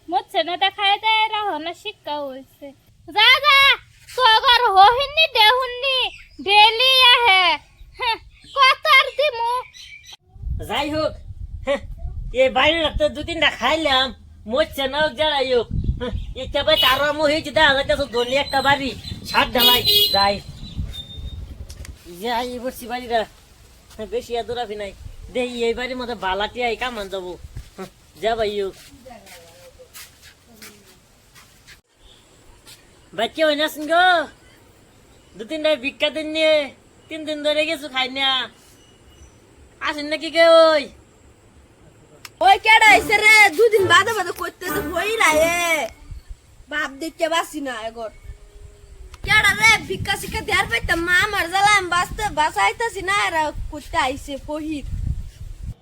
মুচ্ছে না দেখায় দেয় রহনা শিক্ষা হয়েছে যা যা তোগর হহিনি দেহুনি ডেলি আহে কত আর দিমু যাই হোক এই বাইরে রাখতে দু তিনটা খাইলাম মরছে না হোক যারাই হোক এটা ভাই তার মহি যেটা হাজার ধনী একটা বাড়ি ছাদ ঢালাই যাই যাই বসছি বাড়িটা বেশি আর দূরাফি নাই দেখি এই বাড়ির মধ্যে বালাটি আই কামান যাবো যা ভাই হোক ভাই কেউ নাসেন গো দু তিনটা ভিক্ষা দিন নিয়ে 3 দিন ধরে গেছো খাই না আসেন নাকি কেউ ওই কেডা আইছে রে দুদিন বাদে বাদে করতে তো হইলা বাপ দেখতে বাসি না এগর কেডা রে ভিক্ষা শিক্ষা দেয়ার পাইতাম মা আমার জ্বালাম বাঁচতে বাঁচাইতাছি না এরা করতে আইছে পহিত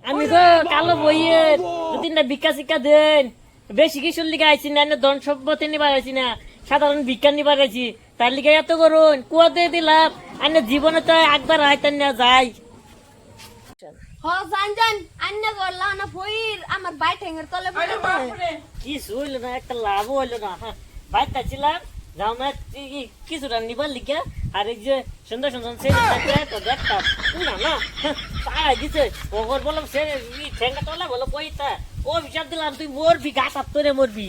আমি গো কালো বইয়ের দু তিনটা ভিক্ষা শিক্ষা দেন বেশি কিছুর লিগে আইছি না ধন সম্পত্তি নিবার আইছি না সাধারণ ভিক্ষা নিবার আইছি তার লিগে এত করুন কুয়া দিয়ে দিলাম আর জীবনে তো একবার হয়তো না যাই হ জান জান আন্য করলা না ফইর আমার বাই ঠেঙ্গের তলে পড়ে কি হইল না একটা লাভও হইলো না বাইরটা ছিলাম যাও না কিছুটা নিবার লিগে আর এই যে সুন্দর সুন্দর ছেলে দেখতাম না না তাই দিছে ওগর বললাম সে ঠেঙ্গা তোলা বলো কইতা ও বিচার দিলাম তুই মরবি ঘাস তোরে মরবি